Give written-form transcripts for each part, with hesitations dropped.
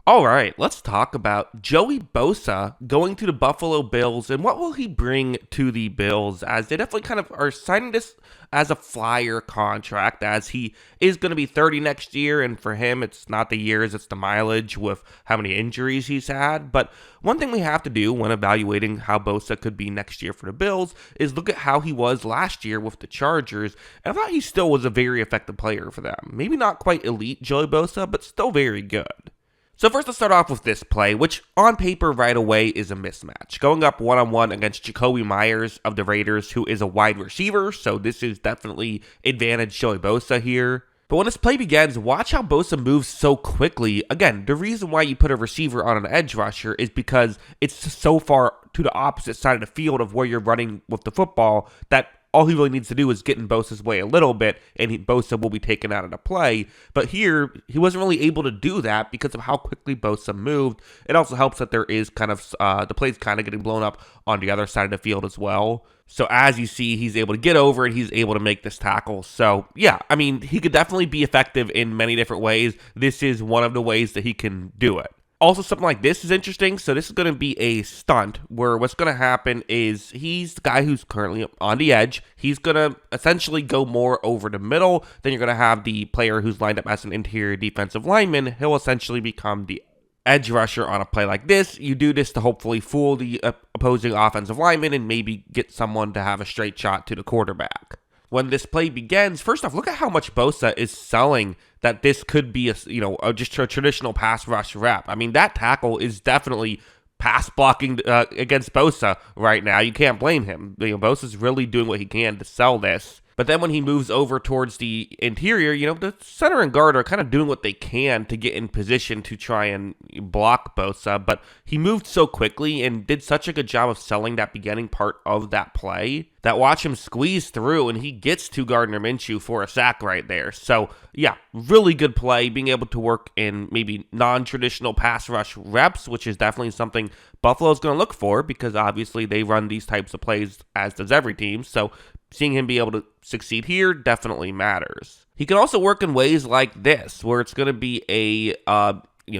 All right, let's talk about Joey Bosa going to the Buffalo Bills and what will he bring to the Bills, as they definitely kind of are signing this as a flyer contract, as he is going to be 30 next year, and for him it's not the years, it's the mileage with how many injuries he's had. But one thing we have to do when evaluating how Bosa could be next year for the Bills is look at how he was last year with the Chargers, and I thought he still was a very effective player for them. Maybe not quite elite Joey Bosa, but still very good. So first, let's start off with this play, which on paper right away is a mismatch. Going up one-on-one against Jacoby Myers of the Raiders, who is a wide receiver, so this is definitely advantage Joey Bosa here. But when this play begins, watch how Bosa moves so quickly. Again, the reason why you put a receiver on an edge rusher is because it's so far to the opposite side of the field of where you're running with the football that all he really needs to do is get in Bosa's way a little bit, and Bosa will be taken out of the play. But here, he wasn't really able to do that because of how quickly Bosa moved. It also helps that there is kind of, the play's kind of getting blown up on the other side of the field as well. So as you see, he's able to get over and he's able to make this tackle. So yeah, I mean, he could definitely be effective in many different ways. This is one of the ways that he can do it. Also, something like this is interesting. So this is going to be a stunt where what's going to happen is he's the guy who's currently on the edge. He's going to essentially go more over the middle. Then you're going to have the player who's lined up as an interior defensive lineman. He'll essentially become the edge rusher on a play like this. You do this to hopefully fool the opposing offensive lineman and maybe get someone to have a straight shot to the quarterback. When this play begins, first off, look at how much Bosa is selling that this could be just a traditional pass rush rep. I mean, that tackle is definitely pass blocking against Bosa right now. You can't blame him. Bosa's really doing what he can to sell this. But then when he moves over towards the interior, the center and guard are kind of doing what they can to get in position to try and block Bosa. But he moved so quickly and did such a good job of selling that beginning part of that play that watch him squeeze through and he gets to Gardner Minshew for a sack right there. So yeah, really good play, being able to work in maybe non-traditional pass rush reps, which is definitely something Buffalo's going to look for because obviously they run these types of plays, as does every team. So seeing him be able to succeed here definitely matters. He can also work in ways like this, where it's going to be a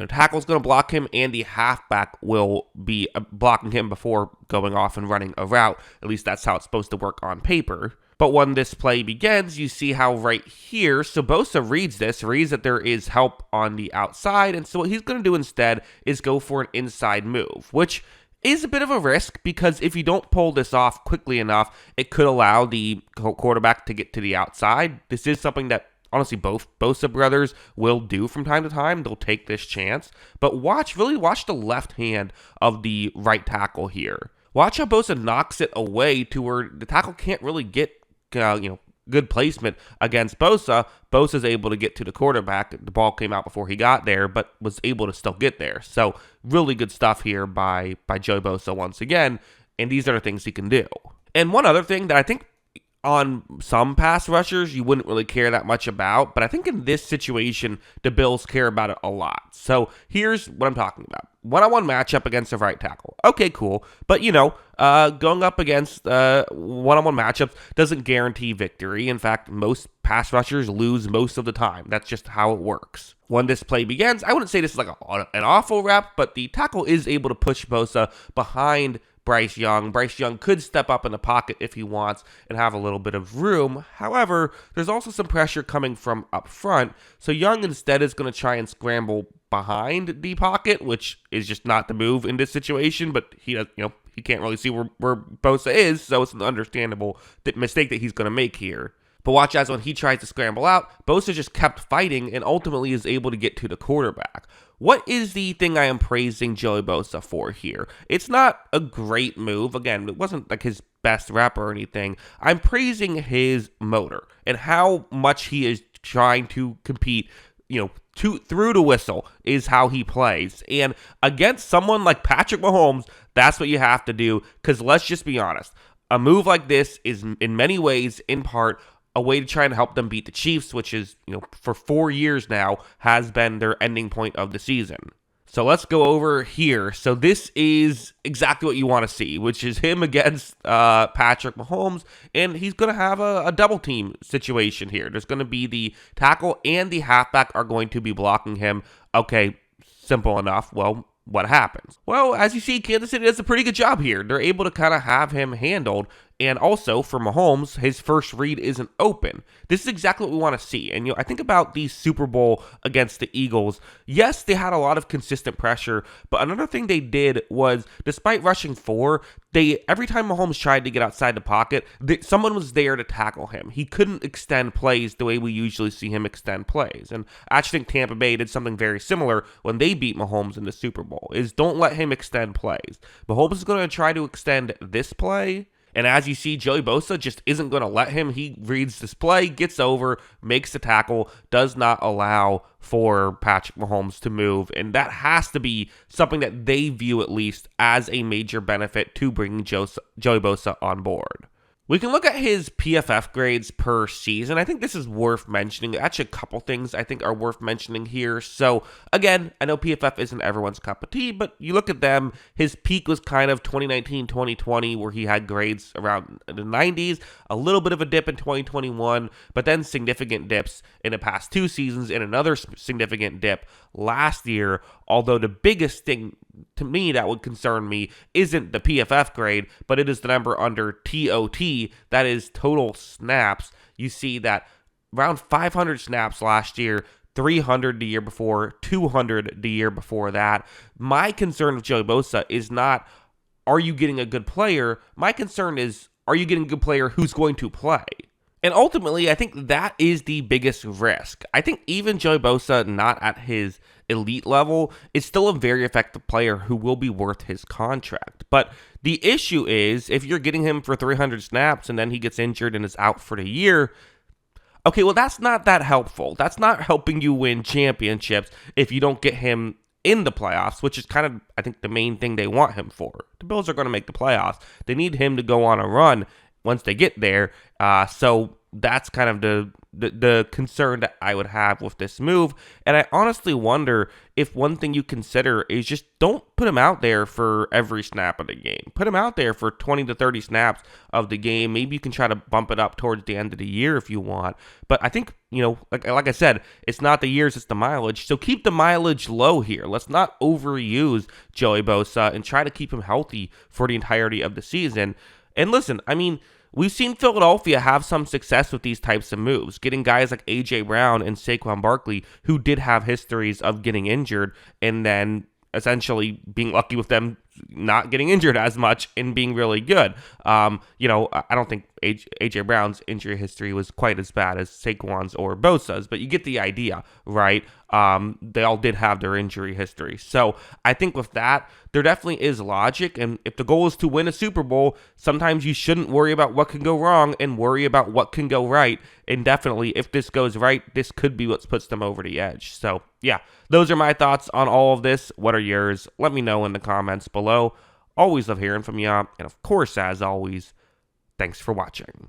tackle's going to block him, and the halfback will be blocking him before going off and running a route. At least that's how it's supposed to work on paper. But when this play begins, you see how right here, so Bosa reads that there is help on the outside, and so what he's going to do instead is go for an inside move, which is a bit of a risk because if you don't pull this off quickly enough, it could allow the quarterback to get to the outside. This is something that honestly both Bosa brothers will do from time to time. They'll take this chance. But really watch the left hand of the right tackle here. Watch how Bosa knocks it away to where the tackle can't really get good placement against Bosa. Bosa's able to get to the quarterback. The ball came out before he got there, but was able to still get there. So really good stuff here by Joey Bosa once again, and these are the things he can do. And one other thing that I think on some pass rushers you wouldn't really care that much about, but I think in this situation the Bills care about it a lot. So here's what I'm talking about. One-on-one matchup against a right tackle. Okay, cool. But, going up against one-on-one matchups doesn't guarantee victory. In fact, most pass rushers lose most of the time. That's just how it works. When this play begins, I wouldn't say this is like an awful rep, but the tackle is able to push Bosa behind Bryce Young. Bryce Young could step up in the pocket if he wants and have a little bit of room. However, there's also some pressure coming from up front. So Young instead is going to try and scramble behind the pocket, which is just not the move in this situation, but he can't really see where Bosa is, so it's an understandable mistake that he's going to make here. But watch as when he tries to scramble out, Bosa just kept fighting and ultimately is able to get to the quarterback. What is the thing I am praising Joey Bosa for here? It's not a great move. Again, it wasn't like his best rep or anything. I'm praising his motor and how much he is trying to compete, through the whistle is how he plays. And against someone like Patrick Mahomes, that's what you have to do, because let's just be honest. A move like this is in many ways, in part, a way to try and help them beat the Chiefs, which is, for 4 years now, has been their ending point of the season. So let's go over here. So this is exactly what you want to see, which is him against Patrick Mahomes, and he's going to have a double team situation here. There's going to be the tackle and the halfback are going to be blocking him. Okay, Simple enough. Well, what happens? Well, as you see, Kansas City does a pretty good job here. They're able to kind of have him handled. And also for Mahomes, his first read isn't open. This is exactly what we want to see. And I think about the Super Bowl against the Eagles. Yes, they had a lot of consistent pressure, but another thing they did was, despite rushing 4, every time Mahomes tried to get outside the pocket, someone was there to tackle him. He couldn't extend plays the way we usually see him extend plays. And I actually think Tampa Bay did something very similar when they beat Mahomes in the Super Bowl, is don't let him extend plays. Mahomes is going to try to extend this play, and as you see, Joey Bosa just isn't going to let him. He reads this play, gets over, makes the tackle, does not allow for Patrick Mahomes to move. And that has to be something that they view at least as a major benefit to bringing Joey Bosa on board. We can look at his PFF grades per season. I think this is worth mentioning. Actually, a couple things I think are worth mentioning here. So, again, I know PFF isn't everyone's cup of tea, but you look at them, his peak was kind of 2019, 2020, where he had grades around the 90s, a little bit of a dip in 2021, but then significant dips in the past 2 seasons, and another significant dip last year. Although the biggest thing to me that would concern me isn't the PFF grade, but it is the number under TOT, that is total snaps. You see that around 500 snaps last year, 300 the year before, 200 the year before that. My concern with Joey Bosa is not, are you getting a good player? My concern is, are you getting a good player who's going to play? And ultimately, I think that is the biggest risk. I think even Joey Bosa, not at his elite level, is still a very effective player who will be worth his contract. But the issue is, if you're getting him for 300 snaps and then he gets injured and is out for the year, okay, well, that's not that helpful. That's not helping you win championships if you don't get him in the playoffs, which is kind of, I think, the main thing they want him for. The Bills are going to make the playoffs. They need him to go on a run once they get there. So that's kind of the concern that I would have with this move. And I honestly wonder if one thing you consider is just don't put him out there for every snap of the game. Put him out there for 20 to 30 snaps of the game. Maybe you can try to bump it up towards the end of the year if you want. But I think, like I said, it's not the years, it's the mileage. So keep the mileage low here. Let's not overuse Joey Bosa and try to keep him healthy for the entirety of the season. And listen, I mean, we've seen Philadelphia have some success with these types of moves, getting guys like A.J. Brown and Saquon Barkley, who did have histories of getting injured, and then essentially being lucky with them not getting injured as much and being really good. I don't think A.J. Brown's injury history was quite as bad as Saquon's or Bosa's, but you get the idea, right? They all did have their injury history. So I think with that, there definitely is logic. And if the goal is to win a Super Bowl, sometimes you shouldn't worry about what can go wrong and worry about what can go right. And definitely, if this goes right, this could be what puts them over the edge. So yeah, those are my thoughts on all of this. What are yours? Let me know in the comments below. Always love hearing from you. And of course, as always, thanks for watching.